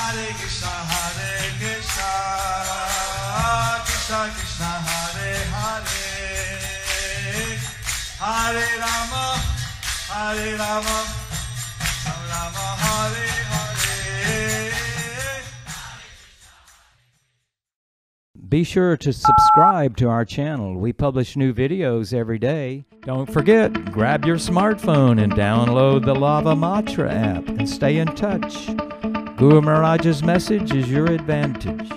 Hare Krishna, Krishna Krishna, Hare Hare, Hare Rama, Hare Rama, Rama Hare Hare. Be sure to subscribe to our channel. We publish new videos every day. Don't forget, grab your smartphone and download the Lava Matra app and stay in touch. Guru Maharaj's message is your advantage.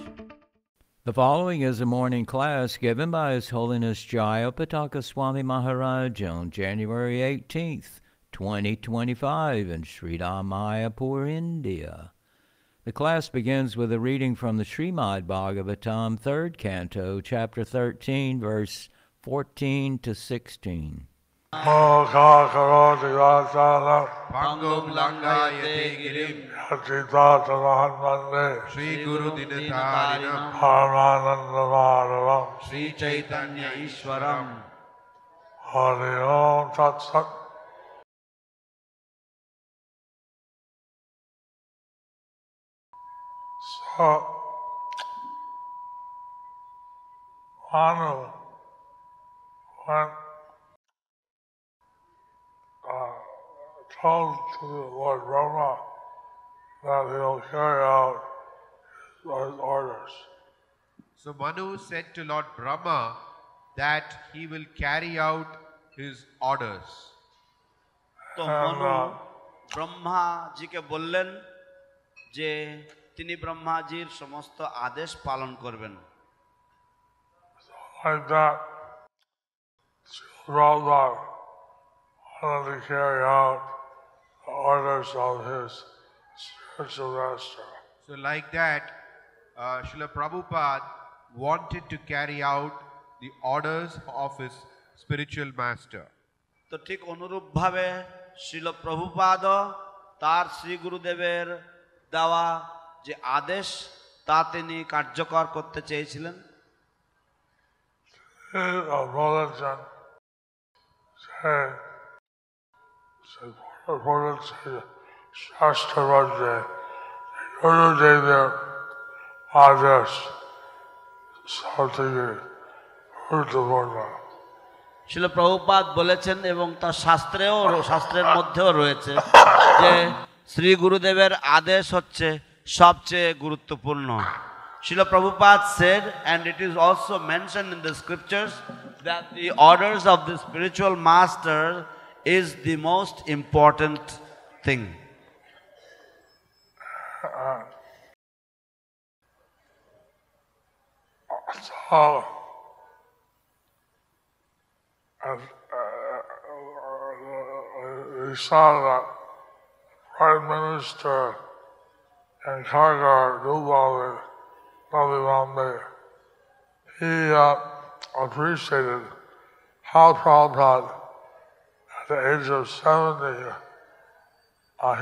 The following is a morning class given by His Holiness Jayapataka Swami Maharaj on January 18th, 2025 in Sridham, Mayapur, India. The class begins with a reading from the Srimad Bhagavatam, 3rd Canto, Chapter 13, verse 14 to 16. Pangum Langayate Girim Shri Guru Dinatarinam Shri Chaitanya Ishwaram. Hari Om Tat Sat. So, Manu went, told to the Lord Brahma that he'll carry out his orders. So Manu said to Lord Brahma that he will carry out his orders. तो मनु ब्रह्मा जी के बोललेन जे তিনি ব্রহ্মাজির সমস্ত আদেশ পালন করবেন। Like that, Radha wanted to carry out the orders of his spiritual master. So like that, Srila Prabhupada wanted to carry out the orders of his spiritual master. তো ঠিক অনুরূপভাবে শ্রীল প্রভুপাদ তার শ্রী গুরুদেবের দেওয়া যে আদেশ তা তিনি কার্যকর করতে চেয়েছিলেন। শ্রীল প্রভুপাদ বলেছেন এবং তার শাস্ত্রের মধ্যেও রয়েছে যে শ্রী গুরুদেবের আদেশ হচ্ছে সবচেয়ে গুরুত্বপূর্ণ। Srila Prabhupada said, and it is also mentioned in the scriptures, that the orders of the spiritual master is the most important thing. We saw that Prime Minister and Khargar Dubali, Navi Bombay, he appreciated how Prabhupada, at the age of 70,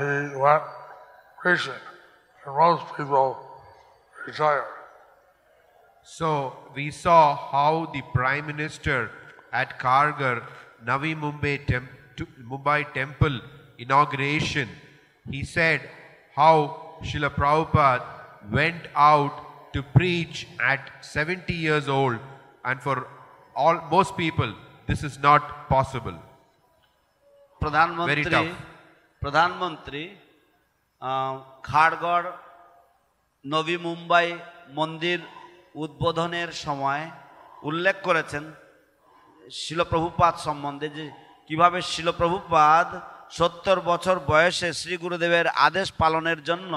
he went preaching, and most people retired. So we saw how the Prime Minister at Khargar, Navi Mumbai Temple inauguration, he said how Srila Prabhupada went out to preach at 70 years old, and for most people this is not possible. Very tough. প্রধানমন্ত্রী খারগড় নবী মুম্বাই মন্দির উদ্বোধনের সময় উল্লেখ করেছেন শিল প্রভুপাদ সম্বন্ধে যে কিভাবে শিল প্রভুপাদ 70 বছর বয়সে শ্রী গুরুদেবের আদেশ পালনের জন্য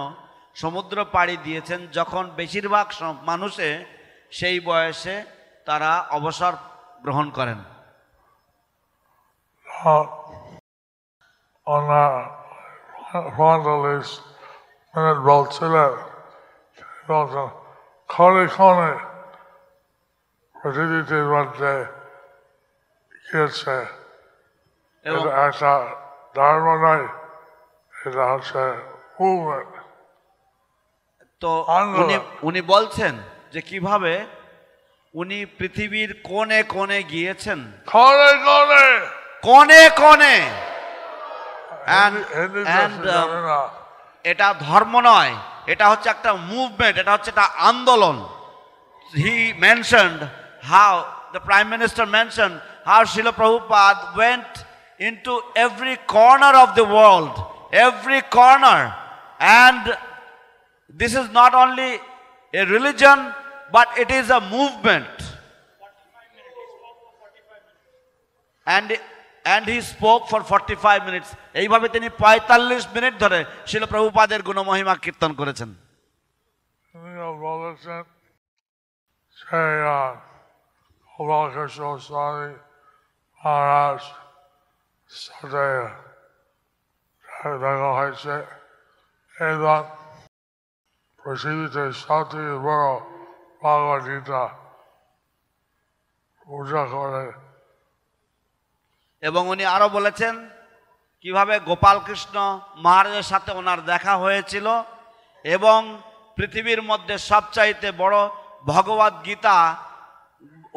সমুদ্র পাড়ি দিয়েছেন, যখন বেশিরভাগ মানুষে সেই বয়সে তারা অবসর গ্রহণ করেন। তো উনি বলছেন যে কিভাবে উনি পৃথিবীর কোণে কোণে গিয়েছেন, কোণে কোণে। এটা ধর্ম নয়, এটা হচ্ছে একটা মুভমেন্ট, এটা হচ্ছে একটা আন্দোলন। He mentioned how the Prime Minister mentioned how Srila Prabhupada went into every corner of the world, every corner, and this is not only a religion but it is a movement. And he spoke for 45 minutes. এইভাবে তিনি 45 minute ধরে শ্রীল প্রভুপাদের গুণমহিমা কীর্তন করেছেন। Maharaj Sadaya দেখা হয়েছে এবং পৃথিবীতে সবথেকে বড় ভগবদ গীতা পূজা করে। এবং উনি আরো বলেছেন কিভাবে গোপাল কৃষ্ণ মহারাজের সাথে ওনার দেখা হয়েছিল এবং পৃথিবীর মধ্যে সবচাইতে বড় ভগবদ গীতা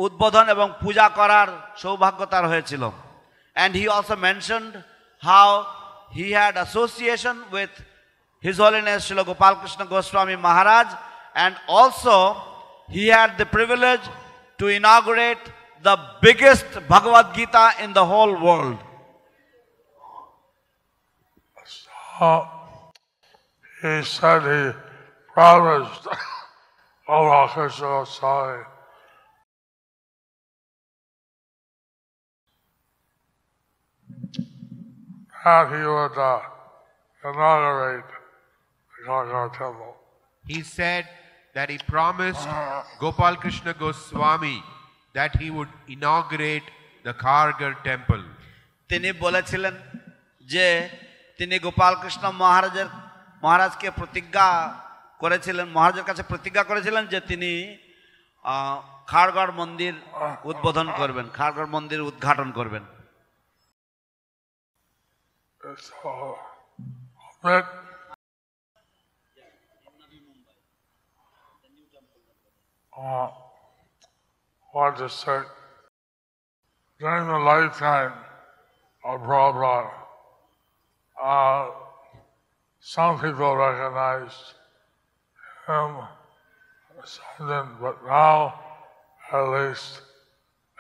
উদ্বোধন এবং পূজা করার সৌভাগ্য তার হয়েছিল। And he also mentioned how he had association with His Holiness Srila Gopal Krishna Goswami Maharaj, and also he had the privilege to inaugurate the biggest Bhagavad Gita in the whole world. So he said he promised Allah Krishna Goswami that he would inaugurate the Kargar temple. He said that he promised Gopal Krishna Goswami that he would inaugurate the Kargar temple. তিনি বলেছিলেন যে তিনি গোপাল কৃষ্ণ মহারাজকে প্রতিজ্ঞা করেছিলেন, মহারাজের কাছে প্রতিজ্ঞা করেছিলেন যে তিনি খারগড় মন্দির উদ্বোধন করবেন, খারগড় মন্দির উদ্ঘাটন করবেন। Want to say, during the lifetime of Prabhupada, some people recognized him, some didn't, but now at least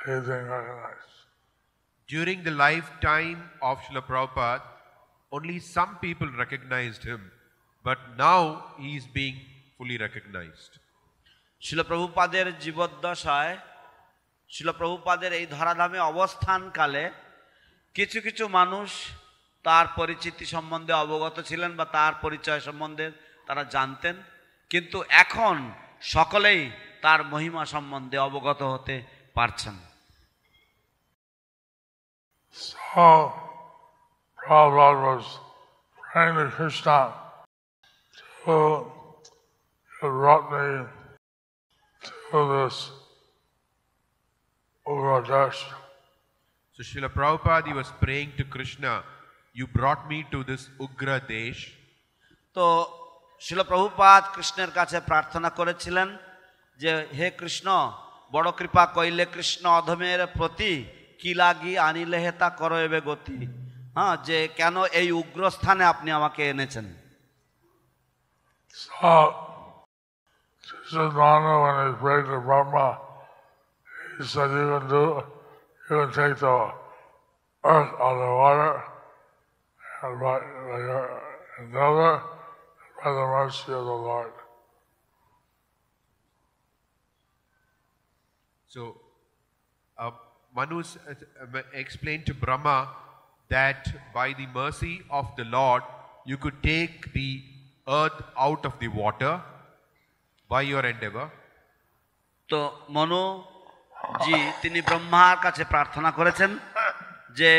he's being recognized. During the lifetime of Srila Prabhupada, only some people recognized him, but now he is being fully recognized. শিল প্রভুপাদের জীবদ্দশায়, শিল প্রভুপাদের এই ধরাধামে অবস্থানকালে কিছু কিছু মানুষ তার পরিচিতি সম্বন্ধে অবগত ছিলেন বা তার পরিচয় সম্বন্ধে তারা জানতেন, কিন্তু এখন সকলেই তার মহিমা সম্বন্ধে অবগত হতে পারছেন। So, Prabhupada was praying to Krishna to brought me to this Ugradesh. So Srila Prabhupada, he was praying to Krishna, you brought me to this Ugra Desh. তো শিল প্রভুপাদ কৃষ্ণের কাছে প্রার্থনা করেছিলেন যে হে কৃষ্ণ, বড় কৃপা কইলে কৃষ্ণ অধমের প্রতি কি লাগি আনিলে হেতা করো এবে গতি। হ্যাঁ, যে কেন এই উগ্রস্থানে আপনি আমাকে এনেছেন। So, Siddhanta, when he prayed to Brahma, he said, you can take the earth out of the water, and by another, by the mercy of the Lord. So Manu explained to Brahma that by the mercy of the Lord, you could take the earth out of the water by your endeavor. তো মনু জি তিনি ব্রহ্মার কাছে প্রার্থনা করেছেন যে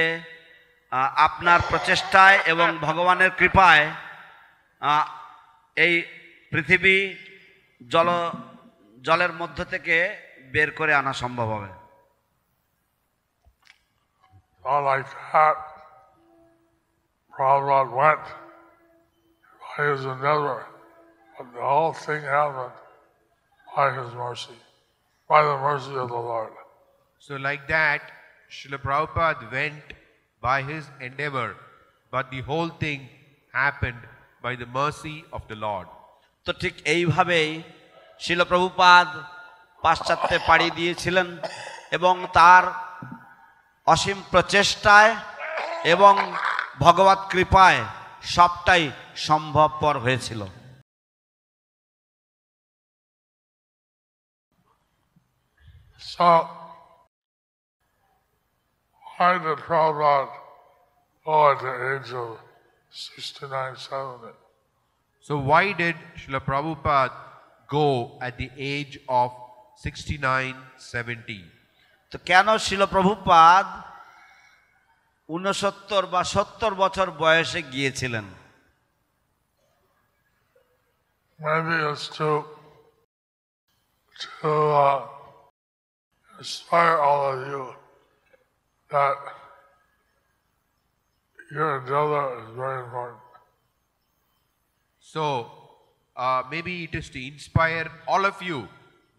আপনার প্রচেষ্টায় এবং ভগবানের কৃপায় এই পৃথিবী জলের মধ্য থেকে বের করে আনা সম্ভব হবে। Like that, Prabhupada went by his endeavor, but the whole thing happened by his mercy, by the mercy of the Lord. So like that, Srila Prabhupada went by his endeavor, but the whole thing happened by the mercy of the Lord. তো ঠিক এইভাবেই শিল প্রভুপাদ পাশ্চাত্যে পাড়ি দিয়েছিলেন এবং তার অসীম প্রচেষ্টায় এবং ভগবত কৃপায় সবটাই সম্ভবপর হয়েছিল। So, why did Prabhupada go at the age of 69, 70? So why did Srila Prabhupada go at the age of 69, 70? তো কেন শিল প্রভুপাদ 69 বা 70 বছর বয়সে গিয়েছিলেন? Maybe it's to inspire all of you that your endeavor is very important. So maybe it is to inspire all of you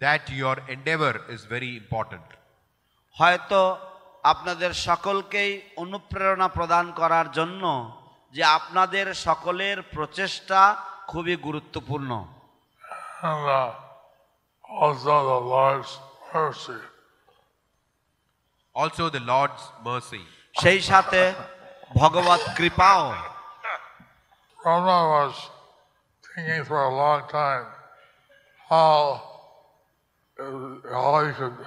that your endeavor is very important. হয়তো আপনাদের সকলকেই অনুপ্রেরণা প্রদান করার জন্য যে আপনাদের সকলের প্রচেষ্টা খুবই গুরুত্বপূর্ণ। And also the Lord's mercy. Also the Lord's mercy. সেই সাথে ভগবত কৃপাও। Brahma was thinking for a long time how he could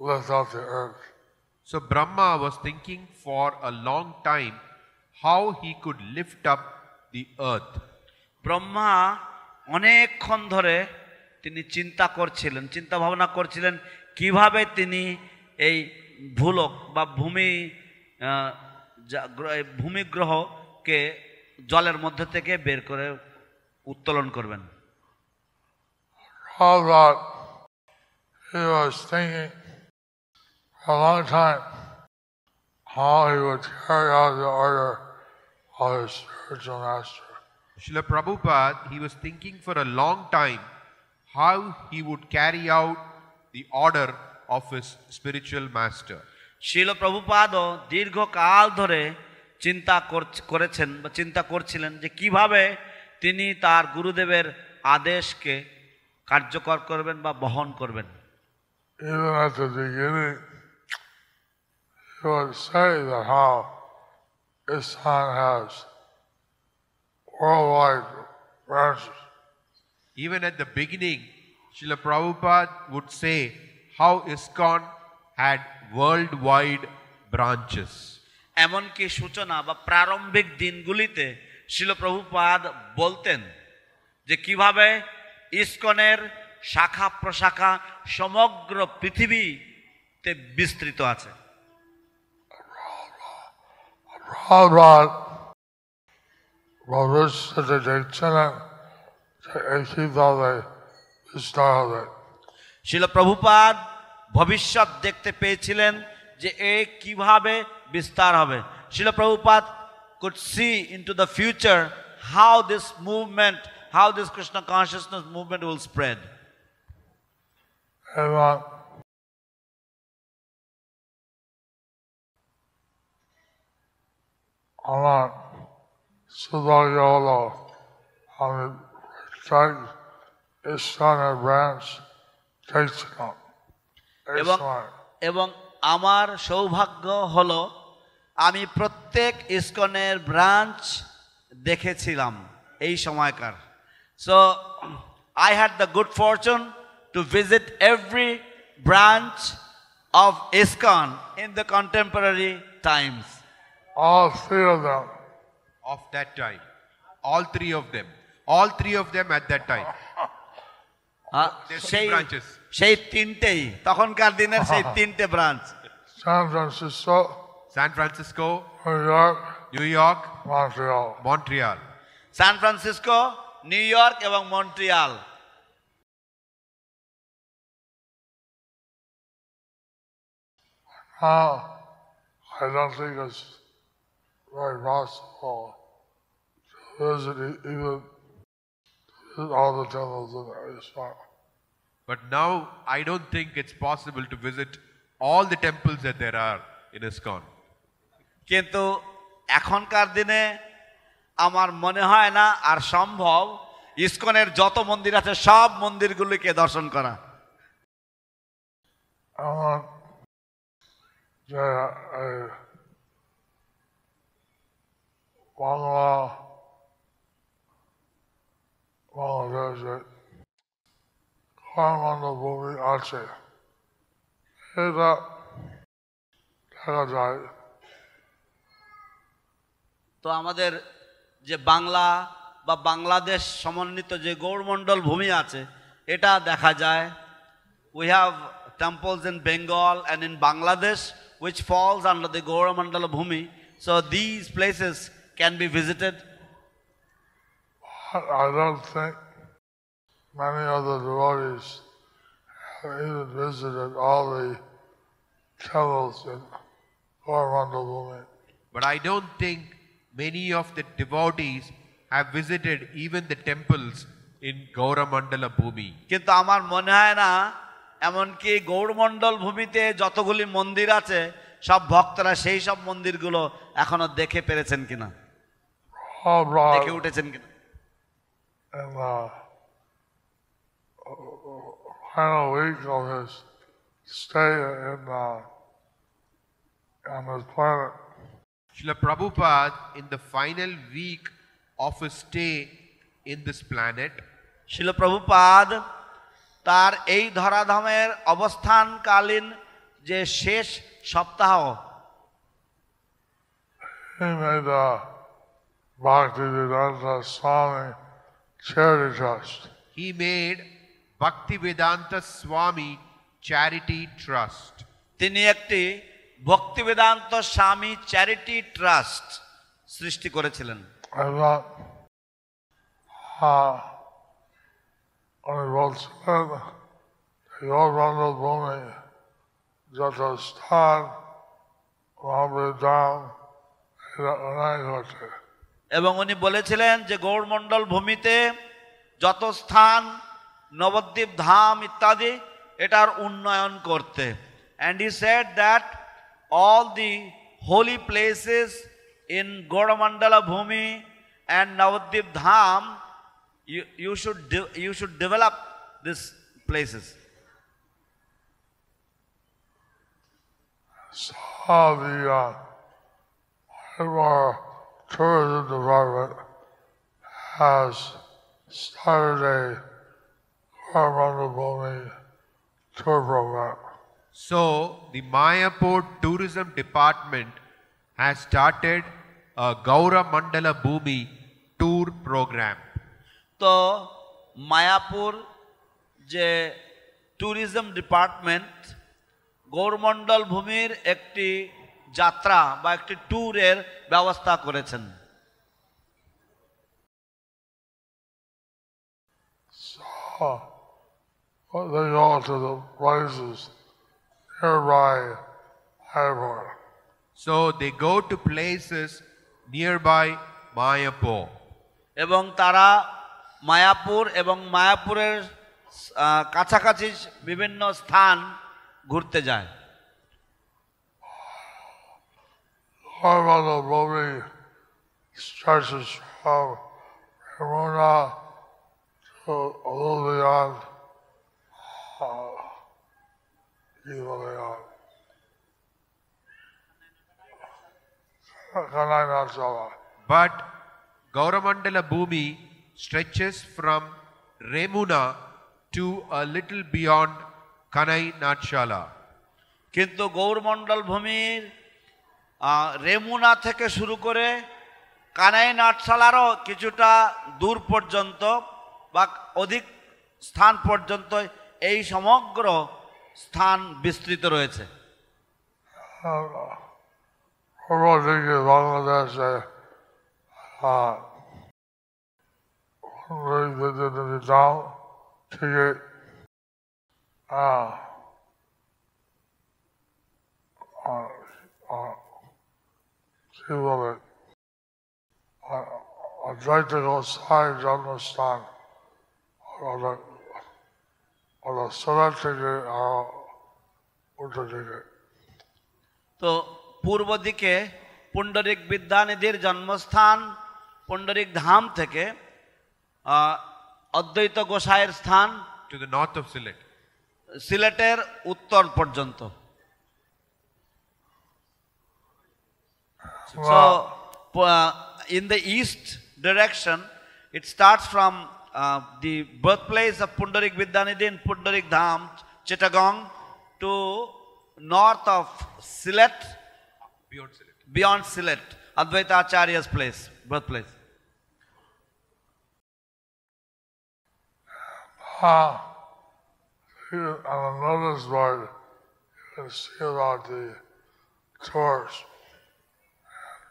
lift up the earth. So Brahma was thinking for a long time how he could lift up the earth. Brahma অনেকক্ষণ ধরে তিনি চিন্তা ভাবনা করছিলেন কিভাবে তিনি এই ভূলোক বা ভূমিগ্রহকে জলের মধ্যে থেকে বের করে উত্তোলন করবেন। How that he was thinking for a long time how he would carry out the order of his spiritual master. Srila Prabhupada, he was thinking for a long time how he would carry out the order of his spiritual master. শিল প্রভুপাদও দীর্ঘকাল ধরে চিন্তা করছিলেন যে কিভাবে তিনি তার গুরুদেবের আদেশকে কার্যকর করবেন বা বহন করবেন। Even at the beginning, he would say that how ISKCON has worldwide branches. Even at the beginning, Srila Prabhupada would say how ISKCON had worldwide branches. এমনকি সূচনা বা প্রারম্ভিক দিনগুলিতে শিল প্রভুপাদ বলতেন যে কিভাবে ইসকনের শাখা প্রশাখা সমগ্র পৃথিবীতে বিস্তৃত আছে। Prabhupada was the Chaitanya শিল প্রভুপাদ ভবিষ্যৎ দেখতে পেয়েছিলেন যে এ কিভাবে বিস্তার হবে। শিল Prabhupada could see into the future how this movement, how this Krishna consciousness movement will spread. এবং আমার সৌভাগ্য হলো আমি প্রত্যেক ইসকনের ব্রাঞ্চ দেখেছিলাম এই সময়কার। So I had the good fortune to visit every branch of ISKCON in the contemporary times. All three of them. Of that time. All three of them. All three of them at that time. সেই তিনটেই তখনকার দিনের সেই তিনটে branch. San Francisco, New York, Montreal. San Francisco, New York এবং Montreal. I don't think it's very possible to visit even all the temples in ISKCON. But now I don't think it's possible to visit all the temples that there are in ISKCON. কিন্তু এখনকার দিনে আমার মনে হয় না আর সম্ভব ইসকনের যত মন্দির আছে সব মন্দিরগুলিকে দর্শন করা। এমন যে এই বাংলাদেশে করমণ্ডল ভূমি আছে, এটা দেখা যায়। তো আমাদের যে বাংলা বা বাংলাদেশ সমন্বিত যে গৌড়মণ্ডল ভূমি আছে এটা দেখা যায়। We have temples in Bengal and in Bangladesh which falls under the Gauramandala Bhumi. So these places can be visited. I don't think many of the devotees have even visited all the temples in Coromandel Bhumi. But I don't think many of the devotees have visited even the temples in Gauramandala Bhumi. কিন্তু আমার মনে হয় না এমনকি গৌড়মণ্ডল ভূমিতে যতগুলি মন্দির আছে সব ভক্তরা সেই সব মন্দিরগুলো এখনো দেখে পেরেছেন কিনা, দেখে উঠেছেন কিনা। In the final week of his stay on this planet, Srila Prabhupada, in the final week of his stay in this planet, শিল প্রভুপাদ তার এই ধরাধামের অবস্থানকালীন যে শেষ সপ্তাহ he made the Bhaktivedanta Swami Charity Trust. he made Bhaktivedanta Swami Charity Trust. তিনি একটি ভক্তিবেদান্ত স্বামী charity trust সৃষ্টি করেছিলেন। I thought, when he wrote in the Gauramandal Bhumi, Jatastan, Mahabhidam, Naihote. এবং উনি বলেছিলেন যে গৌড়মণ্ডল ভূমিতে যত স্থান, নবদ্বীপ ধাম ইত্যাদি এটার উন্নয়ন করতে। And he said that all the holy places in Gauramandala Bhumi and Navadvip Dham, you should develop these places. So the Myanmar Tourism Department has started a Gauramandal Bhumi tour program. So, the Mayapur Tourism Department has started a Gauramandala Bhumi tour program. তো মায়াপুর যে tourism department গৌড়মণ্ডল ভূমির একটি যাত্রা বা একটি ট্যুরের ব্যবস্থা করেছেন। So they go to the places nearby Mayapur. So, they go to places nearby Mayapur. এবং তারা মায়াপুর এবং মায়াপুরের কাছাকাছি বিভিন্ন স্থান ঘুরতে যায়। Gauramandal Bhumi stretches from Ramuna to a little beyond Kanainatchala. But Gauramandala Bhumi stretches from Remuna to a little beyond Kanai Natshala. কিন্তু গৌড়মণ্ডল ভূমির রেমুনা থেকে শুরু করে কানাই নাটশালারও কিছুটা দূর পর্যন্ত বা অধিক স্থান পর্যন্ত এই সমগ্র স্থান বিস্তৃত রয়েছে। পূর্বদিকে বাংলাদেশে দাম থেকে কি বলে অদ্বৈত গোস্বামী জন্মস্থান সোলার থেকে উল্টো দিকে। তো পূর্ব দিকে পুণ্ডরিক বিদ্যানিধির জন্মস্থান পুণ্ডরিক ধাম থেকে অদ্বৈত গোসাইয়ের স্থান to the north of Sylhet. সিলেটের উত্তর পর্যন্ত। So in the east direction, it starts from the birthplace of Pundarik Vidyanidhi in Pundarik Dham, Chittagong, to north of Sylhet, beyond Sylhet, Advaita Acharya's place, birthplace. On a notice board, you can see about the tours.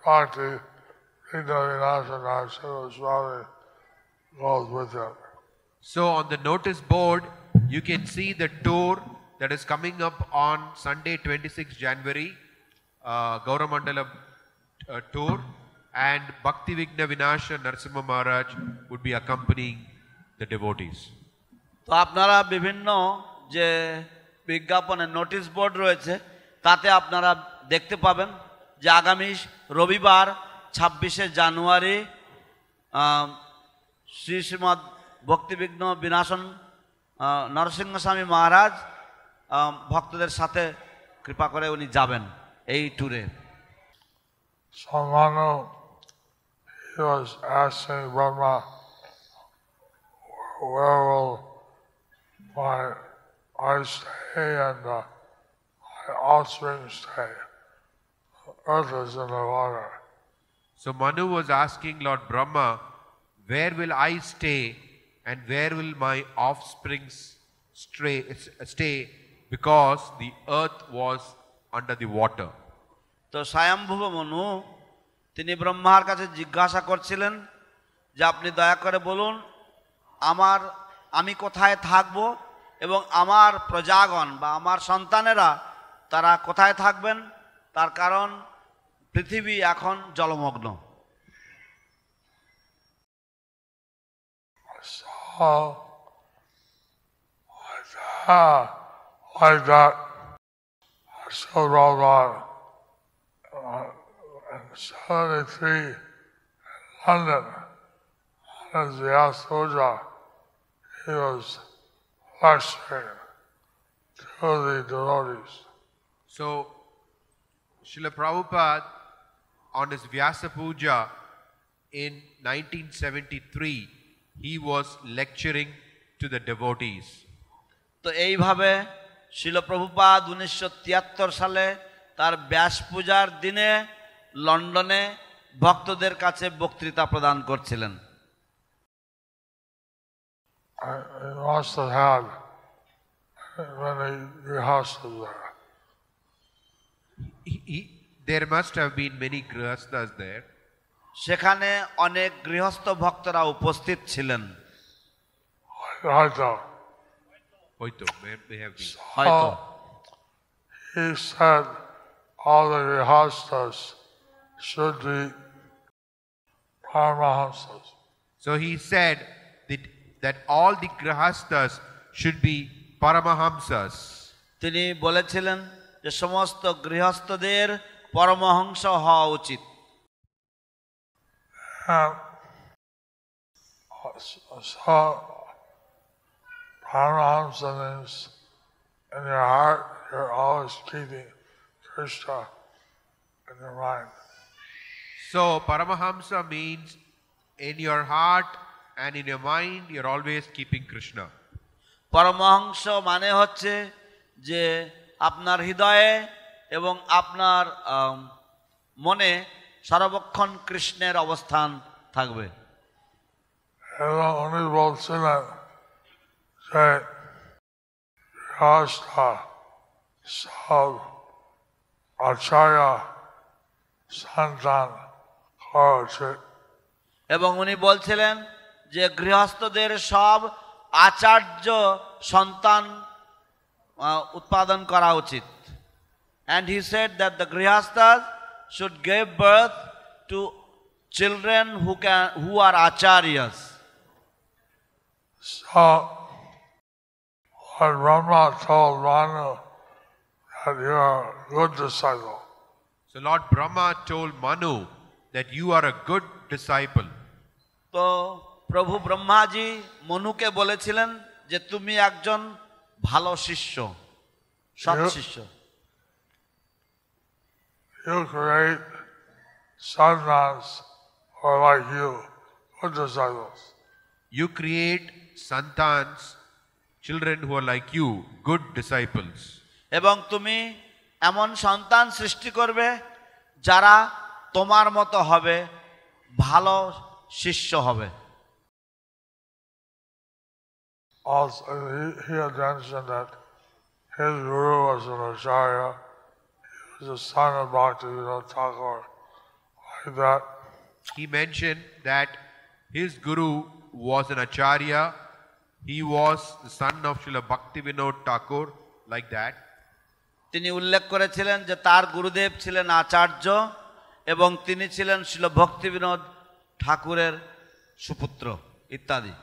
Bhakti Vinayanasanam Swami goes with them. So on the notice board, you can see the tour that is coming up on Sunday, 26 January, Gauramandala tour, and Bhakti Vigna Vinasha Narasimha Maharaj would be accompanying the devotees. তো আপনারা বিভিন্ন যে বিজ্ঞাপনের notice board রয়েছে তাতে আপনারা দেখতে পাবেন যে আগামী রবিবার 26শে জানুয়ারি শ্রী শ্রীমৎ ভক্তিবিঘ্ন বিনাশন নরসিংহস্বামী মহারাজ ভক্তদের সাথে কৃপা করে উনি যাবেন এই ট্যুরে। So Manu, he was asking Brahma, where will I stay and my offspring stay? Earth is in the water. So Manu was asking Lord Brahma, where will I stay and where will my offspring stay, because the earth was under the water. তো স্বয়ম্ভুব মনু তিনি ব্রহ্মার কাছে জিজ্ঞাসা করছিলেন যে আপনি দয়া করে বলুন আমি কোথায় থাকব এবং আমার প্রজাগণ বা আমার সন্তানেরা তারা কোথায় থাকবেন, তার কারণ পৃথিবী এখন জলমগ্ন। Like that, so Rama in 73 in London, as the Asoja, he was lecturing to the devotees. So Srila Prabhupada, on his Vyasa Puja in 1973, he was lecturing to the devotees. তো এইভাবে শিল প্রভুপাদ 1973 সালে তার ব্যাস পূজার দিনে লন্ডনে ভক্তদের কাছে বক্তৃতা প্রদান করছিলেন। He must have had many grihastas there. There must have been many grihastas there. সেখানে অনেক গৃহস্থ ভক্তরা উপস্থিত ছিলেন। Hoito, may have been. হয়তো He said all the grihastas should be Paramahamsas. So he said that all the grihastas should be Paramahamsas. তিনি বলেছিলেন যে সমস্ত গৃহস্থদের পরমহংস হওয়া উচিত। So Paramahamsa means in your heart you're always keeping Krishna in your mind. So Paramahamsa means in your heart and in your mind you're always keeping Krishna. Paramahamsa মানে হচ্ছে যে আপনার হৃদয়ে এবং আপনার মনে সর্বক্ষণ কৃষ্ণের অবস্থান থাকবে। উনি বলছিলেন যে গৃহস্থ সব আচার্য সন্তান হওয়া উচিত। এবং উনি বলছিলেন যে গৃহস্থদের সব আচার্য সন্তান উৎপাদন করা উচিত। And he said that the grihasthas should give birth to children who are acharyas. So when Brahma told Manu that you are a good disciple, so Lord Brahma told Manu that you are a good disciple. তো প্রভু ব্রহ্মাজি মনুকে বলেছিলেন যে তুমি একজন ভালো শিষ্য, সৎ শিষ্য। You create santans who are like you, good disciples. You create santans, children who are like you, good disciples. এবং তুমি এমন সন্তান সৃষ্টি করবে যারা তোমার মতো হবে, ভালো শিষ্য হবে। Also, he had mentioned that his guru was an acharya. He was the son of Bhaktivinoda Thakur. Like that. He mentioned that his guru was an acharya. He was the son of Srila Bhaktivinoda Thakur, like that. তিনি উল্লেখ করেছিলেন যে তার গুরুদেব ছিলেন আচার্য এবং তিনি ছিলেন শ্রীল ভক্তিবিনোদ ঠাকুরের সুপুত্র ইত্যাদি।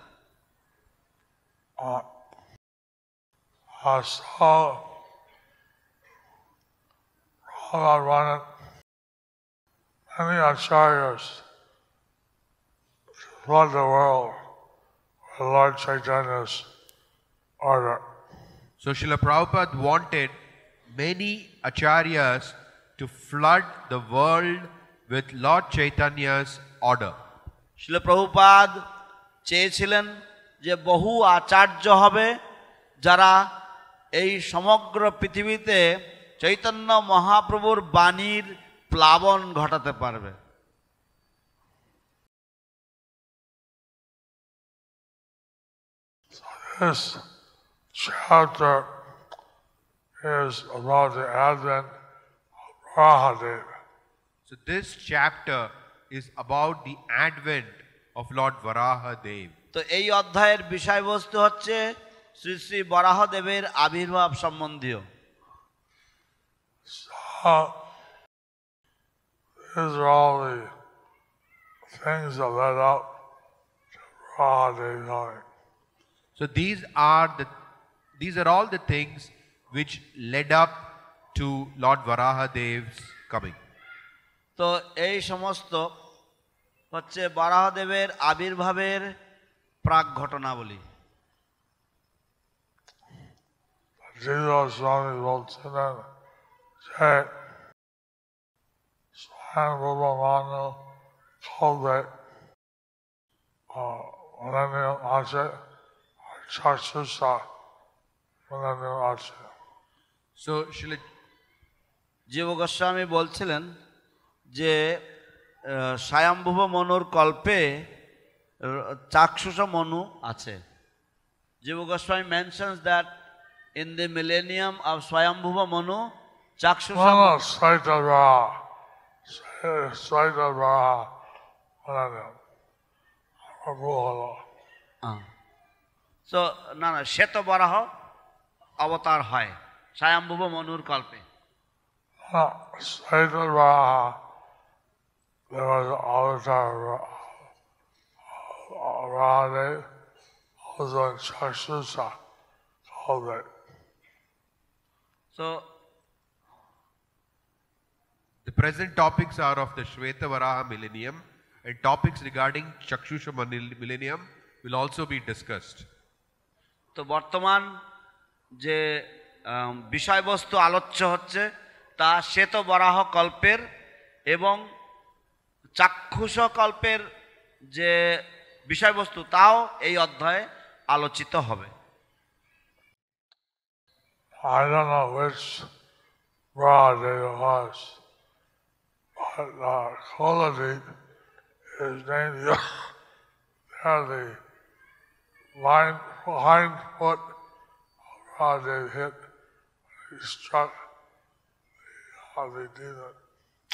So, Prabhupada wanted many acharyas to flood the world with Lord Chaitanya's order. So Srila Prabhupada wanted many acharyas to flood the world with Lord Chaitanya's order. Srila Prabhupada চেয়েছিলেন যে বহু আচার্য হবে যারা এই সমগ্র পৃথিবীতে চৈতন্য মহাপ্রভুর বাণীর প্লাবন ঘটাতে পারবে। This chapter is about the advent of Varahadev. So this chapter is about the advent of Lord Varaha Dev. তো এই অধ্যায়ের বিষয়বস্তু হচ্ছে শ্রী শ্রী বরাহদেবের আবির্ভাব সম্বন্ধীয়। So, these are all the things that led up to Varahadev coming. So these are all the things which led up to Lord Varaha Dev's coming. তো এই সমস্ত হচ্ছে বরাহদেবের আবির্ভাবের প্রাক ঘটনাবলী। Jesus Swami Voltaire said, Swayambhuvamanu Kolbe Millennium Ache Chakshusa Millennium Ache. So Srila জীব গোস্বামী বলছিলেন যে স্বয়ম্ভুব মনুর কল্পে চাক্ষুষ মনু আছে। জীব Goswami mentions that in the millennium of Swayambhuva Manu, Chakshusha No, Saitavara Millennium. So, না শ্বেত বরাহ অবতার হয় স্বয়ম্ভুব মনুর কল্পে। Saitavara, there was an avatar Varahadev, also in Chakshusa called it. So, the present topics are of the Shweta Varaha millennium, and topics regarding Chakshusha millennium will also be discussed. তো বর্তমান যে বিষয়বস্তু আলোচ্য হচ্ছে তা শ্বেত বরাহ কল্পের এবং চাক্ষুষ কল্পের যে বিষয়বস্তু তাও এই অধ্যায়ে আলোচিত হবে। I don't know which Varahadev it was, but Koladeep is named the hind foot of Varahadev hit. He struck the demon.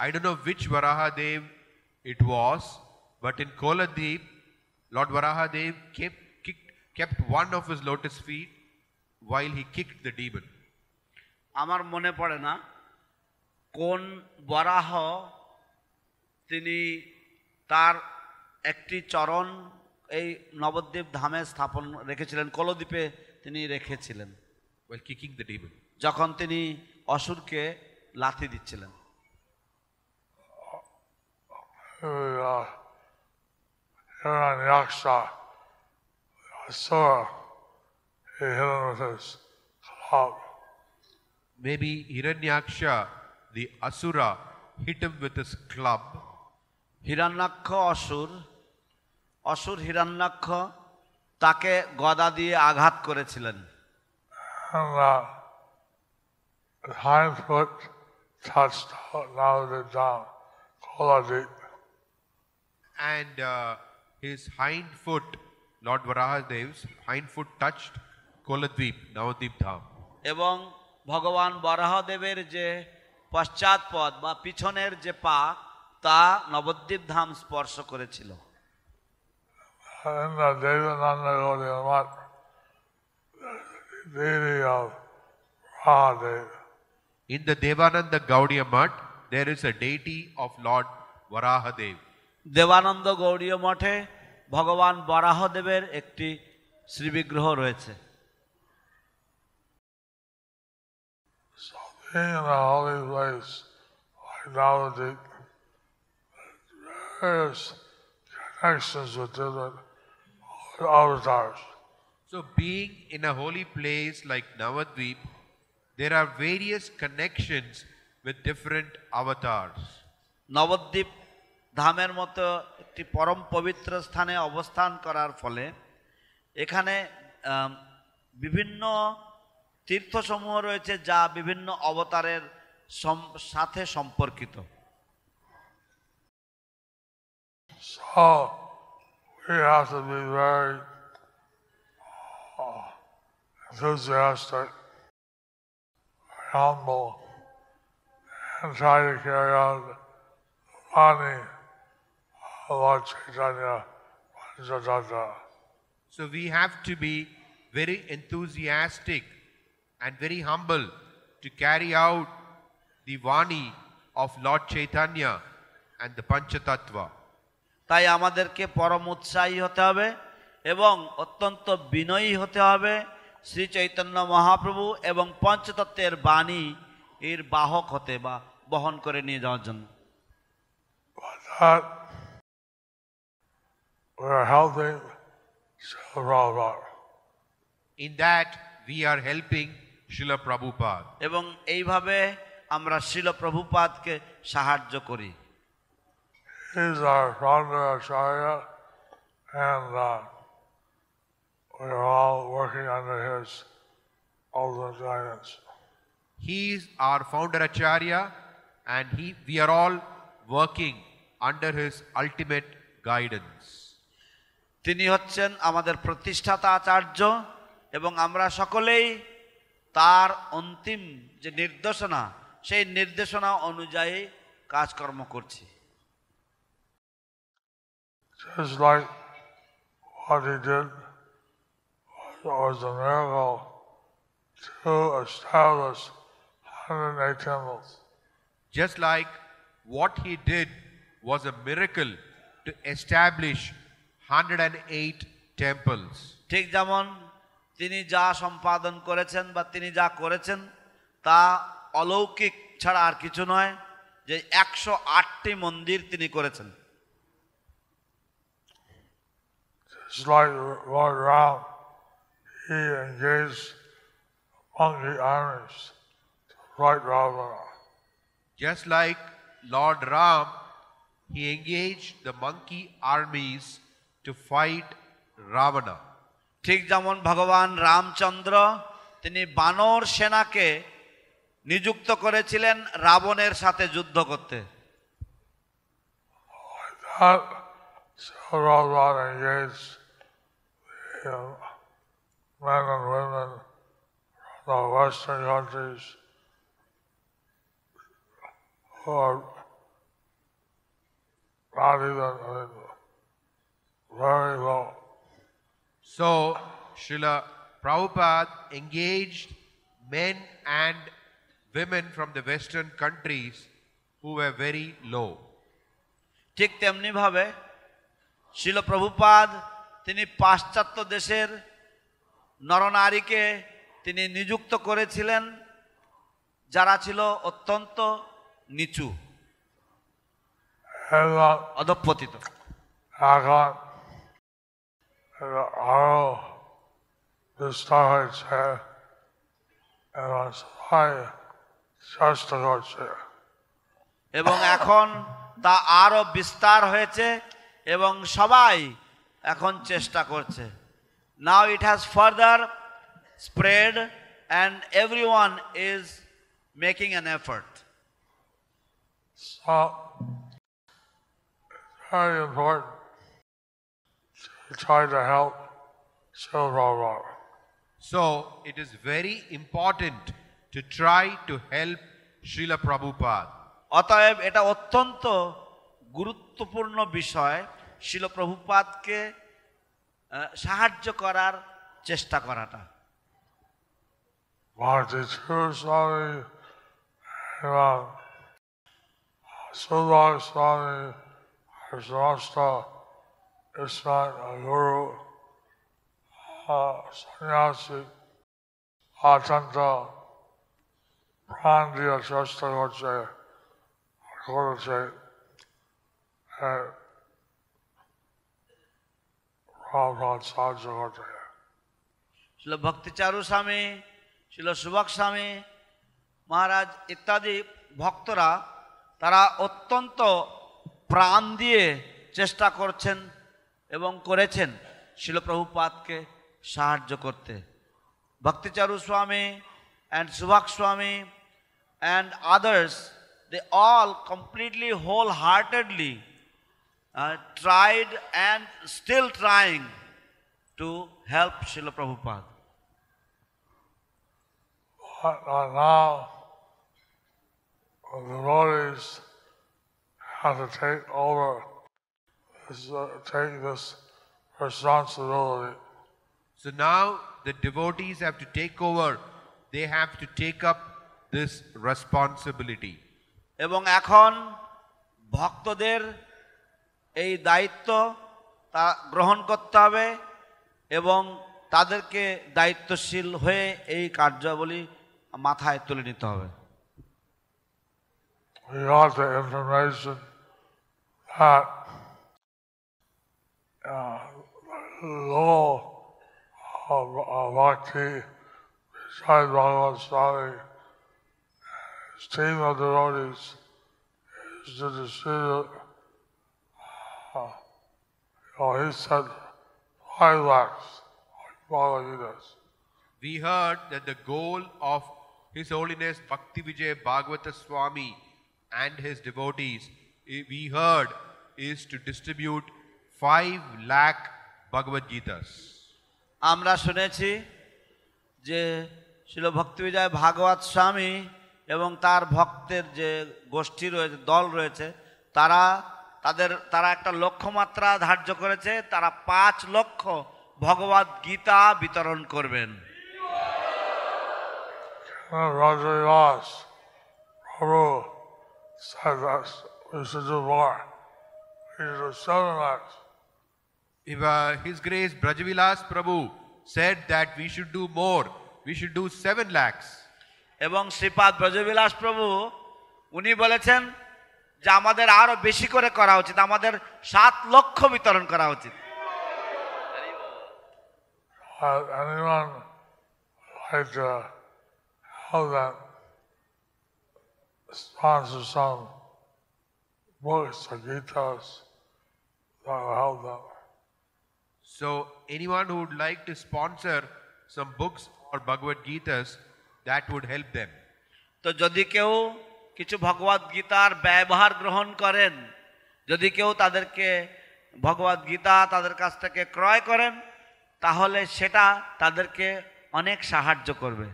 I don't know which Varaha Dev it was, but in Koladeep, Lord Varaha Dev kept one of his lotus feet while he kicked the demon. আমার মনে পড়ে না কোন বরাহ তিনি তার একটি চরণ এই নবদ্বীপ ধামে স্থাপন রেখেছিলেন, কলদ্বীপে তিনি রেখেছিলেন while kicking the demon. যখন তিনি অসুরকে লাথি দিচ্ছিলেন। Hiranyaksha, Asura, he hit him with his club. Maybe Hiranyaksha, the Asura, hit him with his club. Hiranyaksha অসুর হিরণ্যাক্ষ তাকে গদা দিয়ে আঘাত করেছিলেন। And his hind foot touched Navadip Dham, Koladip. And his hind foot, Lord Varahadev's hind foot touched Koladvip, Navadip Dham. এবং ভগবান বরাহদেবের যে পশ্চাৎপদ বা পিছনের যে পা তা নবদ্বীপ ধাম স্পর্শ করেছিল। In the Devananda Gaudiya Math, the deity of Varahadev. In the Devananda Gaudiya Math, there is a deity of Lord Varahadev. Devananda গৌড়ীয় মঠে ভগবান বরাহদেবের একটি শ্রীবিগ্রহ রয়েছে। So being in a holy place like Navadip, various connections with different avatars. So being in a holy place like Navadvip, there are various connections with different avatars. Nabadwip ধামের মতো একটি পরম পবিত্র স্থানে অবস্থান করার ফলে এখানে বিভিন্ন তীর্থসমূহ রয়েছে যা বিভিন্ন অবতারের সাথে সম্পর্কিত। So we have to be very enthusiastic, humble, and try to carry on the Vani of Lord Chaitanya Panchatattva. So we have to be very enthusiastic and very humble to carry out the Vani of Lord Chaitanya and the Panchatattva. তাই আমাদেরকে পরম উৎসাহী হতে হবে এবং অত্যন্ত বিনয়ী হতে হবে শ্রী চৈতন্য মহাপ্রভু এবং পঞ্চতত্ত্বের বাণী এর বাহক হতে বা বহন করে নিয়ে যাওয়ার জন্য। In that we are helping Srila Prabhupada. এবং এইভাবে আমরা শ্রীল প্রভুপাদকে সাহায্য করি। He's our founder Acharya, and we're all working under his ultimate guidance. He is our founder Acharya, and we are all working under his ultimate guidance. তিনি হচ্ছেন আমাদের প্রতিষ্ঠাতা আচার্য এবং আমরা সকলেই তার অন্তিম যে নির্দেশনা সেই নির্দেশনা অনুযায়ী কাজকর্ম করছি। Just like what he did was a miracle to establish 108 temples. Just like what he did was a miracle to establish 108 temples. ঠিক যেমন তিনি যা সম্পাদন করেছেন বা তিনি যা করেছেন তা অলৌকিক ছাড়া আর কিছু নয়, যে 108টি মন্দির তিনি করেছেন। Just like Lord Ram, he engaged monkey armies to fight Ravana. Just like Lord Ram, he engaged the monkey armies to fight Ravana. ঠিক যেমন ভগবান রামচন্দ্র তিনি বানর সেনাকে নিযুক্ত করেছিলেন রাবণের সাথে যুদ্ধ করতে। So Ravana engaged the men and women from the Western countries who are not even very low. So, Srila Prabhupada engaged men and women from the Western countries who were very low. ঠিক তেমনি ভাবে শিল প্রভুপাদ তিনি পাশ্চাত্য দেশের নরনারীকে তিনি নিযুক্ত করেছিলেন যারা ছিল অত্যন্ত নিচু, অধঃপতিত। আরো বিস্তার হয়েছে এবং সবাই চেষ্টা করছে। এবং এখন তা আরো বিস্তার হয়েছে এবং সবাই এখন চেষ্টা করছে। Now it has further spread and everyone is making an effort. So it's very important to try to help Srila Prabhupada. So it is very important to try to help Srila Prabhupada. অতএব এটা অত্যন্ত গুরুত্বপূর্ণ বিষয় শিল প্রভুপাদকে সাহায্য করার চেষ্টা করাটা। Bhakti Swami এবং Sudhar Swami আর সমস্ত ইসলাম গুরু সন্ন্যাসী অত্যন্ত প্রাণ দিয়ে চেষ্টা করেছে Prabhupada সাহায্য করতে। শিল ভক্তিচারু স্বামী, শিল সুভাষ স্বামী মহারাজ ইত্যাদি ভক্তরা তারা অত্যন্ত প্রাণ দিয়ে চেষ্টা করছেন এবং করেছেন শিল প্রভুপাদকে সাহায্য করতে। ভক্তিচারু স্বামী and Subhak Swami and others, they all completely wholeheartedly tried and still trying to help Srila Prabhupada. But now the devotees have to take over take this responsibility. So now the devotees have to take over. They have to take up this responsibility. এবং এখন ভক্তদের এই দায়িত্ব তা গ্রহণ করতে হবে এবং তাদেরকে দায়িত্বশীল হয়ে এই কার্যাবলী মাথায় তুলে নিতে হবে। We got the information that Lord of Bhakti, besides Bhagavan Swami, his team of devotees is to distribute, he said 5 lakhs Bhagavad Gitas. We heard that the goal of His Holiness Bhakti Vijay Bhagavata Swami and his devotees, we heard, is to distribute 5 lakh Bhagavad Gitas. আমরা শুনেছি যে শিল ভক্তি বিজয় ভাগবত স্বামী এবং তার ভক্তের যে গোষ্ঠী রয়েছে, দল রয়েছে, তারা একটা লক্ষ্যমাত্রা ধার্য করেছে, তারা 5 লক্ষ ভগবদ গীতা বিতরণ করবেন। Rajavilas Prabhu said that we should do more. We should do 7 lakhs. If His Grace Brajavilas Prabhu said that we should do more, we should do 7 lakhs. এবং শ্রীপাদ ব্রজবিলাস প্রভু উনি বলেছেন যে আমাদের আরো বেশি করে করা উচিত, আমাদের 7 লক্ষ বিতরণ করা উচিত। Anyone like to help them sponsor some books or Gitas that will help them. So anyone who would like to sponsor some books or Bhagavad Gitas, that would help them. তো যদি কেউ কিছু ভগবদ গীতার ব্যবহার গ্রহণ করেন, যদি কেউ তাদেরকে ভগবদ গীতা তাদের কাছ থেকে ক্রয় করেন, তাহলে সেটা তাদেরকে অনেক সাহায্য করবে।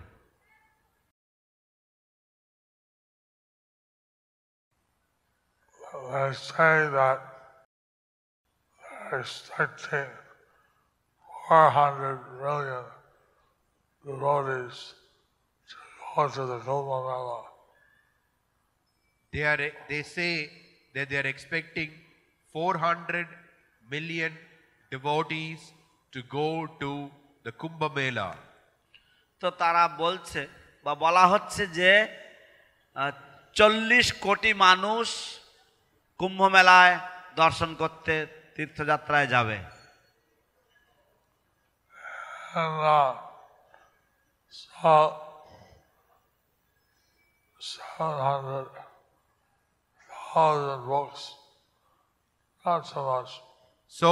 They say that they're expecting 400 million devotees to go to the Kumbh Mela. They say that they are expecting 400 million devotees to go to the Kumbh Mela. তো তারা বলছে বা বলা হচ্ছে যে 40 কোটি মানুষ কুম্ভ মেলায় দর্শন করতে তীর্থযাত্রায় যাবে। and so 700,000 books, not so much. So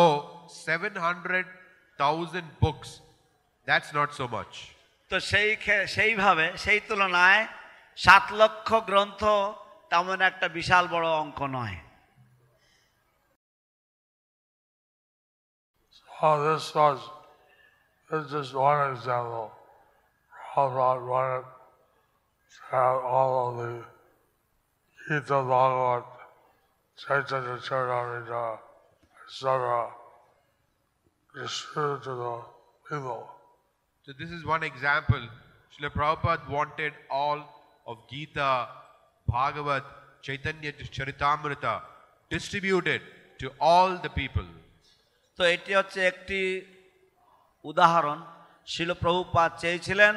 700,000 books, that's not so much. তো সেইভাবে সেই তুলনায় 7 লক্ষ গ্রন্থ তেমন একটা বিশাল বড় অঙ্ক নয়। So this is just one example. Prabhupada wanted to have all of the Gita, Bhagavad, Chaitanya Charitamrita, etc. distributed to the people. So this is one example. Srila Prabhupada wanted all of Gita, Bhagavad, Chaitanya Charitamrita distributed to all the people. তো এটি হচ্ছে একটি উদাহরণ। শিল প্রভুপাদ চেয়েছিলেন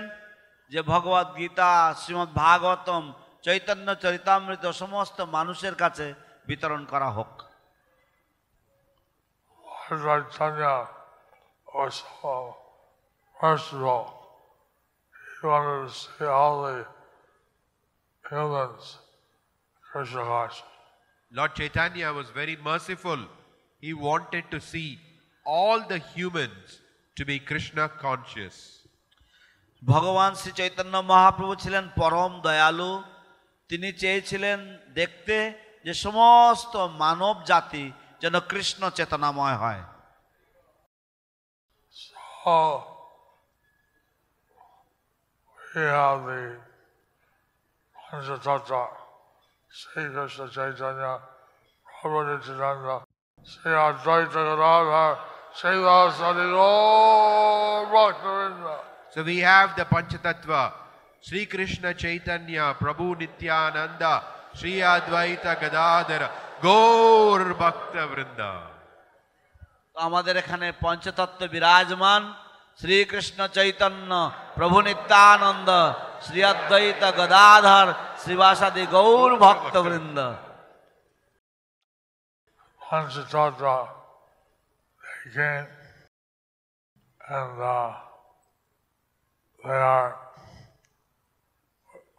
যে ভগবদ গীতা, শ্রীমদ্ ভাগবতম, চৈতন্য চরিতামৃত সমস্ত মানুষের কাছে বিতরণ করা হোক। Chaitanya was merciful. He wanted to see all the humans Krishna conscious. Lord Chaitanya was very merciful. He wanted to see all the humans to be Krishna conscious. ভগবান শ্রী চৈতন্য মহাপ্রভু ছিলেন পরম দয়ালু। তিনি চেয়েছিলেন দেখতে যে সমস্ত মানব জাতি যেন কৃষ্ণ চেতনাময় হয়। So we have the Panchatattva, Sri Krishna Chaitanya, Prabhu Nityananda, Sri Advaita Gadadhar, Srivasadi Gaur Bhaktivinoda. So we have the Panchatattva, Sri Krishna Chaitanya, Prabhu Nityananda, Sri Advaita Gadadhara, Gaur Bhakta Vrinda. আমাদের এখানে পঞ্চতত্ত্ব বিরাজমান, শ্রীকৃষ্ণ চৈতন্য, প্রভু নিত্যানন্দ, শ্রী অদ্বৈত গদাধর, শ্রীবাসাদি গৌর ভক্তবৃন্দ। Panchatattva, they came and they are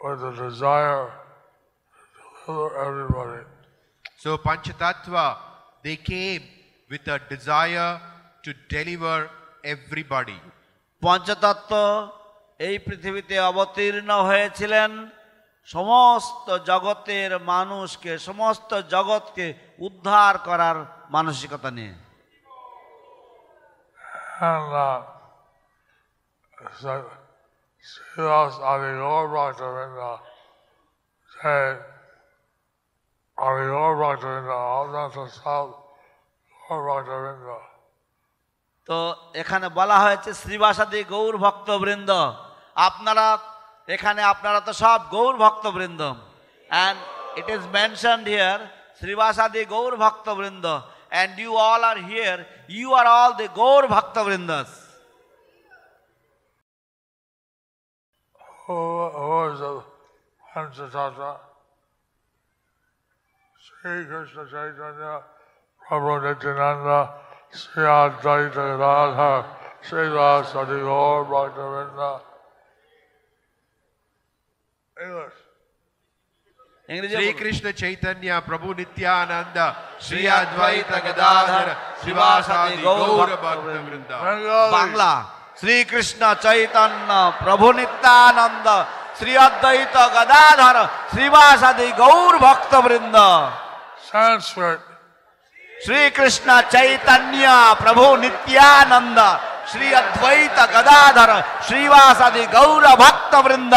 with the desire to deliver everybody. So Panchatattva, they came with a desire to deliver everybody. পঞ্চতত্ত্ব এই পৃথিবীতে অবতীর্ণ হয়েছিলেন সমস্ত জগতের মানুষকে, সমস্ত জগৎকে উদ্ধার করার মানসিকতা নিয়ে। And Srivas Adi Gaur Bhaktivinoda say, Adi Gaur Bhaktivinoda, all not the South Gaur Bhaktivinoda. তো এখানে বলা হয়েছে শ্রীবাসাদি গৌর ভক্তবৃন্দ, আপনারা এখানে আপনারা তো সব গৌর ভক্তবৃন্দ। and it is mentioned here শ্রীবাসাদি Gour ভক্তবৃন্দ, and you all are here, you are all the Gour ভক্তবৃন্দাস। Who is the Panchatattva? Sri Krishna Chaitanya, Prabhu Nityananda, Sri Advaita Gadadhar, Srivasadi Gaur Bhaktivinoda. English. Sri Krishna Chaitanya, Prabhu Nityananda, Sri Advaita Gadadhara, Srivasadi Gaur Bhakta Vrinda. Bangla Shrikrishna Chaitanya, প্রভু নিত্যানন্দ, শ্রী অদ্বৈত গদাধর, শ্রীবাসাদি গৌর ভক্তবৃন্দ। Sanskrit. Shrikrishna Chaitanya, প্রভু নিত্যানন্দ, শ্রী অদ্বৈত গদাধর, শ্রীবাসাদি গৌর ভক্তবৃন্দ।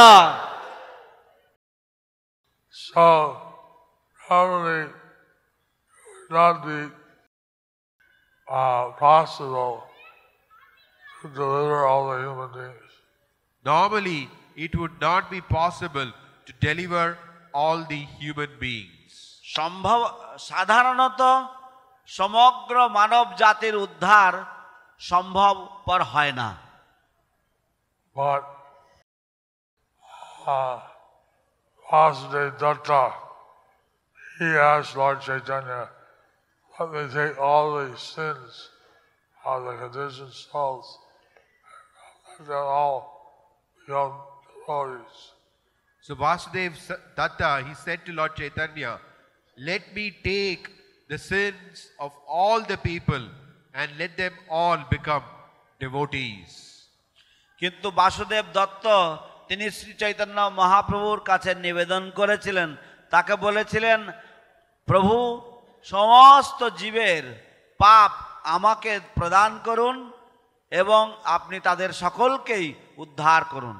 So, probably it would not be possible to deliver all the human beings. Normally, it would not be possible to deliver all the human beings. সম্ভব সাধারণত সমগ্র মানব জাতির উদ্ধার সম্ভবপর হয় না। But Vasudeva Datta, he asked Lord Chaitanya, let me take all the sins of the conditioned souls they'll all become devotees. So Vasudev Datta, he said to Lord Chaitanya, let me take the sins of all the people and let them all become devotees. কিন্তু বাসুদেব দত্ত তিনি শ্রী চৈতন্য মহাপ্রভুর কাছে নিবেদন করেছিলেন, তাকে বলেছিলেন, প্রভু সমস্ত জীবের পাপ আমাকে প্রদান করুন এবং আপনি তাদের সকলকেই উদ্ধার করুন।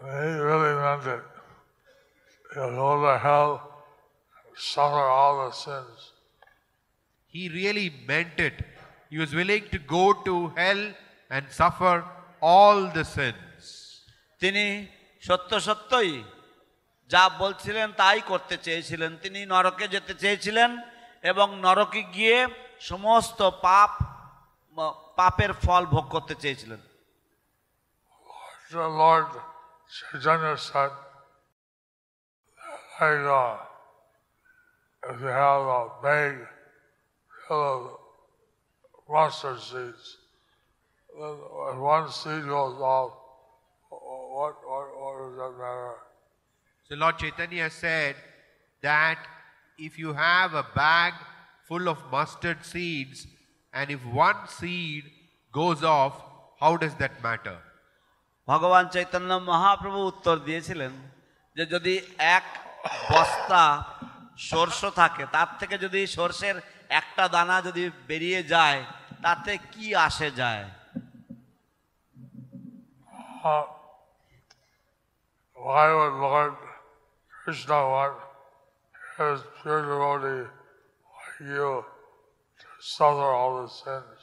He really meant it. He'll go to hell, suffer all the sins. He really meant it. He was willing to go to hell and suffer all the sins. তিনি সত্য সত্যই যা বলছিলেন তাই করতে চেয়েছিলেন। তিনি নরকে যেতে চেয়েছিলেন এবং নরকে গিয়ে সমস্ত পাপের ফল ভোগ করতে চেয়েছিলেন। The Lord Chaitanya said, if you have a bag full of mustard seeds, then if one seed goes off, what does that matter? So Lord Chaitanya said that if you have a bag full of mustard seeds and if one seed goes off, how does that matter? ভগবান চৈতন্য মহাপ্রভু উত্তর দিয়েছিলেন যে যদি এক বস্তা সর্ষ থাকে, তার থেকে যদি সর্ষের একটা দানা যদি বেরিয়ে যায়, তাতে কি আসে যায়? Why would Lord Krishna want his pure devotee like you to suffer all the sins?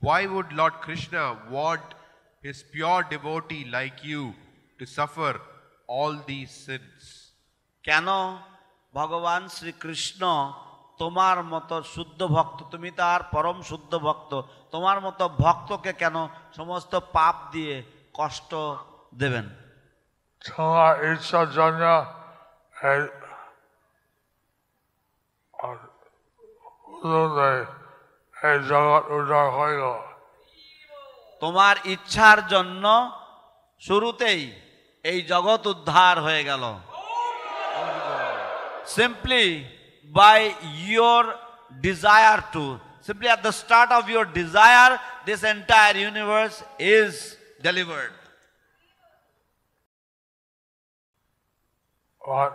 Why would Lord Krishna want his pure devotee like you to suffer all these sins? কেন ভগবান শ্রীকৃষ্ণ তোমার মতো শুদ্ধ ভক্ত, তুমি তার পরম শুদ্ধ ভক্ত, তোমার মতো ভক্তকে কেন সমস্ত পাপ দিয়ে কষ্ট দেবেন? তোমার ইচ্ছার জন্য এই জগৎ উদ্ধার হইল। তোমার ইচ্ছার জন্য শুরুতেই এই জগৎ উদ্ধার হয়ে গেল। Simply by your desire to, simply at the start of your desire, this entire universe is delivered. But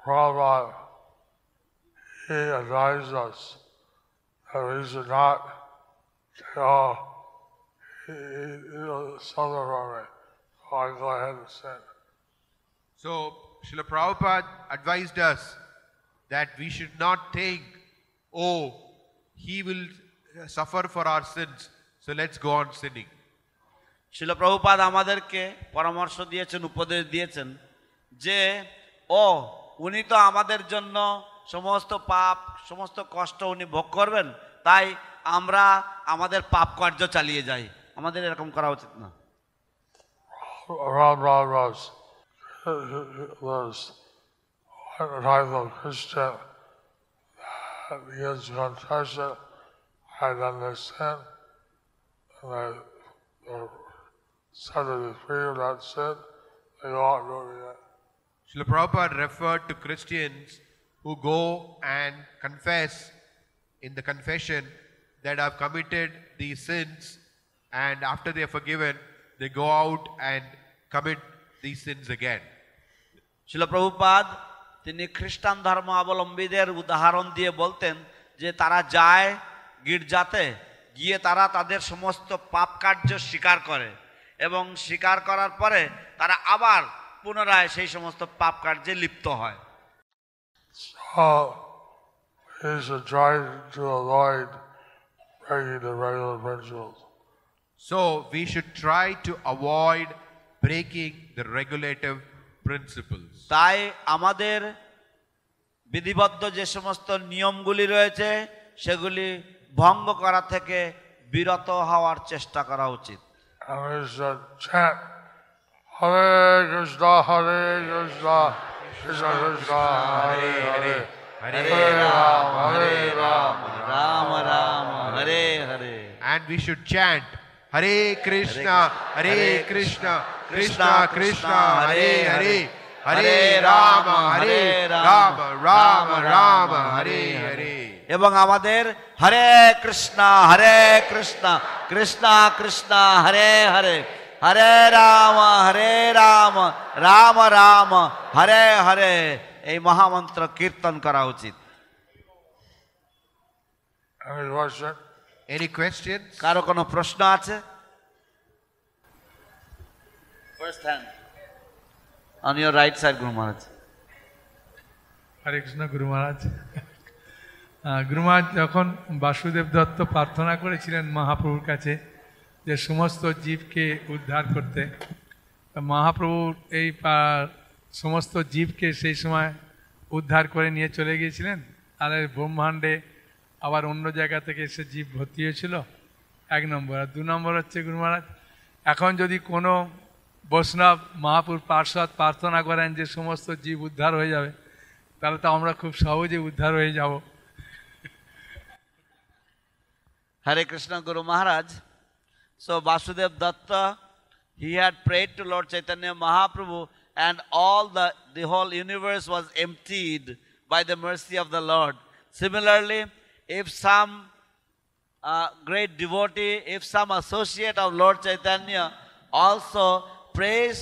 Prabhupada, he advised us that we should not tell suffer from it, so I go ahead and sin. So Srila Prabhupada advised us that we should not think, oh, he will suffer for our sins, so let's go on sinning. শিল প্রভুপাদ আমাদেরকে পরামর্শ দিয়েছেন, উপদেশ দিয়েছেন যে উনি তো আমাদের জন্য সমস্ত পাপ সমস্ত কষ্ট উনি ভোগ করবেন, তাই আমরা আমাদের পাপ কার্য চালিয়ে যাই। আমাদের এরকম করা উচিত না। was one type of Christian that gives confession and understand, and they're said to be free of that sin, they go out doing it. Srila Prabhupada referred to Christians who go and confess in the confession that have committed these sins, and after they are forgiven, they go out and commit these sins again. শিল প্রভুপাদ তিনি খ্রিস্টান ধর্ম অবলম্বীদের উদাহরণ দিয়ে বলতেন যে তারা যায় গির্জাতে, গিয়ে তারা তাদের সমস্ত পাপ কার্য স্বীকার করে এবং স্বীকার করার পরে তারা আবার পুনরায় সেই সমস্ত পাপ কার্যে লিপ্ত হয়। So we should try to avoid breaking the regular principles. So we should try to avoid breaking the regulative principles. তাই আমাদের বিধিবদ্ধ যে সমস্ত নিয়মগুলি রয়েছে সেগুলি ভঙ্গ করা থেকে বিরত হওয়ার চেষ্টা করা উচিত। And we should chant Hare Krishna, Hare Krishna, Krishna Krishna, Hare Hare, Hare Ram, Hare Ram, Rama Rama, Hare Hare. And we should chant Hare Krishna, Hare Krishna, Krishna Krishna, Hare Hare, Hare Rama, Hare Rama, Rama Rama, Hare Hare. এবং আমাদের হরে কৃষ্ণ কৃষ্ণ কৃষ্ণ হরে হরে, হরে রাম রাম রাম হরে হরে এই মহামন্ত্র কীর্তন করা উচিত। Any question? Any questions? কারো কোনো প্রশ্ন আছে? First hand. On your right side, Guru Maharaj. হরে কৃষ্ণ গুরু মহারাজ। গুরু মহারাজ যখন বাসুদেব দত্ত প্রার্থনা করেছিলেন মহাপ্রভুর কাছে যে সমস্ত জীবকে উদ্ধার করতে, মহাপ্রভু এই সমস্ত জীবকে সেই সময় উদ্ধার করে নিয়ে চলে গিয়েছিলেন, আর এই ব্রহ্মাণ্ডে আবার অন্য জায়গা থেকে এসে জীব ভর্তি হয়েছিল, 1 নম্বর। আর 2 নম্বর হচ্ছে গুরু মহারাজ, এখন যদি কোনো বৈষ্ণব মহাপুর পার্ষদ প্রার্থনা করেন যে সমস্ত জীব উদ্ধার হয়ে যাবে, তাহলে তো আমরা খুব সহজে উদ্ধার হয়ে যাব। Hare Krishna Guru Maharaj. So Vasudev Datta, he had prayed to Lord Chaitanya Mahaprabhu, and all the whole universe was emptied by the mercy of the Lord. Similarly, if some great devotee, if some associate of Lord Chaitanya also prays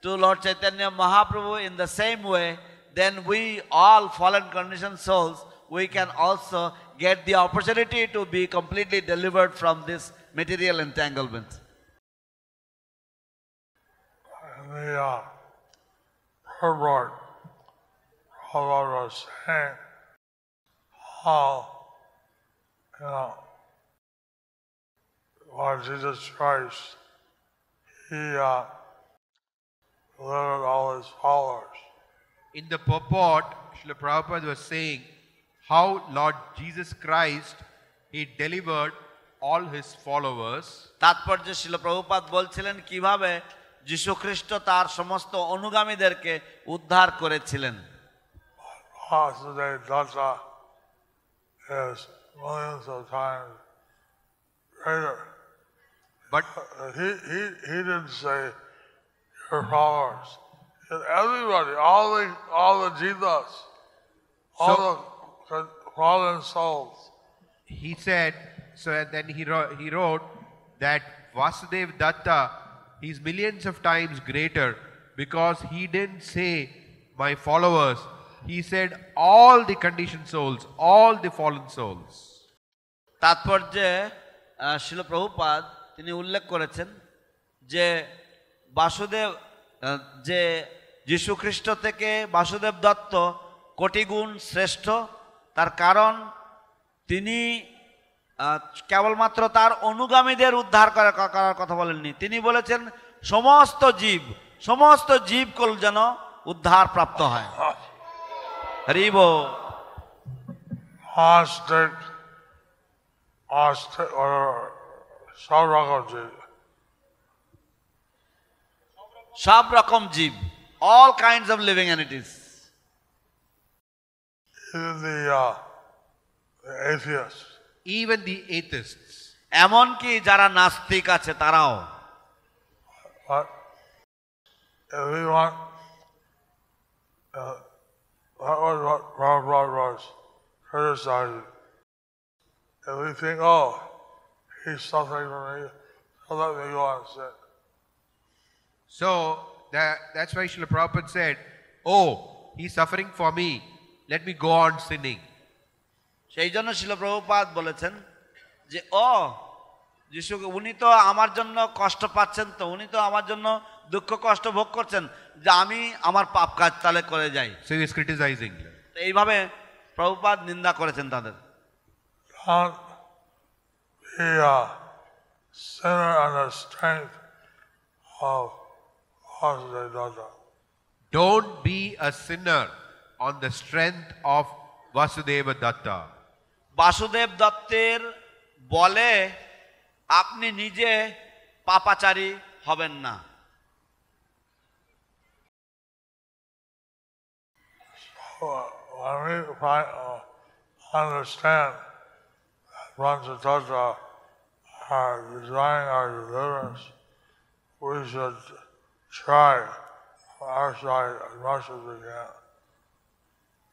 to Lord Chaitanya Mahaprabhu in the same way, then we all fallen conditioned souls, we can also get the opportunity to be completely delivered from this material entanglement. And the Prabhupada was saying how, Lord Jesus Christ, he delivered all his followers. In the purport, Srila Prabhupada was saying how Lord Jesus Christ, he delivered all his followers. তাৎপর্য শিল প্রভুপাদ বলছিলেন কিভাবে যীশু খ্রিস্ট তার সমস্ত অনুগামীদেরকে উদ্ধার করেছিলেন। Vasudev Datta is millions of times greater. But He didn't say your followers. And everybody, all the jivas, all the fallen souls. he said, so then he wrote that Vasudev Datta, he's millions of times greater because he didn't say my followers. He said all the conditioned souls, all the fallen souls. তাৎপর্যে শিল প্রভুপাদ তিনি উল্লেখ করেছেন যে বাসুদেব, যে যীশু খ্রিস্ট থেকে বাসুদেব দত্ত কোটিগুণ শ্রেষ্ঠ। তার কারণ তিনি কেবলমাত্র তার অনুগামীদের উদ্ধার করার কথা বলেননি, তিনি বলেছেন সমস্ত জীবকুল যেন উদ্ধার প্রাপ্ত হয়। হরি বল। সব রকম জীব, all kinds of living entities. Even the atheists. Even the atheists. এমনকি যারা নাস্তিক আছে তারাও। But if we want, that was what Prabhupada was criticizing. If we think, oh, he's suffering from me, so let me go on sin. So that's why Srila Prabhupada said, oh, he's suffering for me, let me go on sinning. সেই জন্য শিল প্রভুপাদ বলেছেন যে যিশু উনি তো আমার জন্য কষ্ট পাচ্ছেন, তো উনি তো আমার জন্য দুঃখ কষ্ট ভোগ করছেন, যে আমি আমার পাপ কাজ তাহলে করে যাই। So he is criticizing. এইভাবে প্রভুপাদ নিন্দা করেছেন তাদের। Don't be a sinner on the strength of Vasudev Datta. Don't be a sinner on the strength of Vasudeva Datta. Basudeb দত্তের বলে আপনি নিজে পাপাচারী হবেন না। When we understand Panchatattva are desiring our deliverance, we should try on our side as much as we can.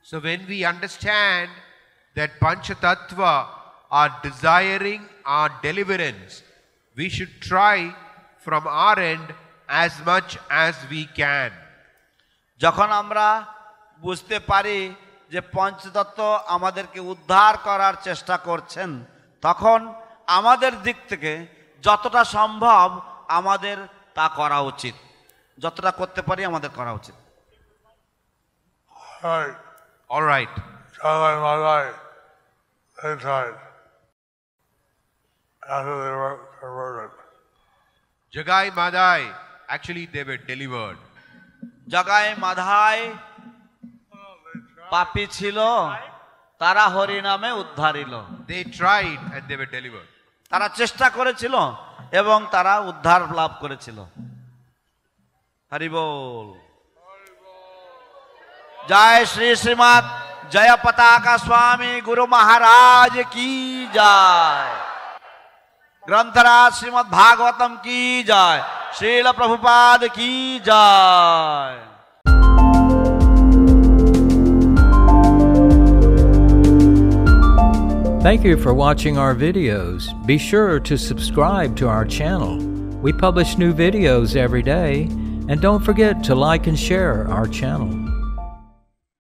So when we understand that Panchatattva are desiring our deliverance, we should try from our end as much as we can. যখন আমরা বুঝতে পারি যে পঞ্চতত্ত্ব আমাদেরকে উদ্ধার করার চেষ্টা করছেন, তখন আমাদের দিক থেকে যতটা সম্ভব আমাদের তা করা উচিত, যতটা করতে পারি আমাদের করা উচিত। All right. Jagai Madai, they tried after they were converted. Jagai Madai, actually they were delivered. জাগায় মাধায় পাপী ছিল, তারা হরি নামে উদ্ধারিল। They tried and they were delivered. তারা চেষ্টা করেছিল এবং তারা উদ্ধার লাভ করেছিল। হরি বল। জয় শ্রী শ্রীমৎ জয় পতাকা স্বামী গুরু মহারাজ কি জয়। গ্রন্থরাজ শ্রীমৎ ভাগবতম কি জয়। শ্রীল প্রভুপাদ কি জয়। Thank you for watching our videos. Be sure to subscribe to our channel. We publish new videos every day, and don't forget to like and share our channel.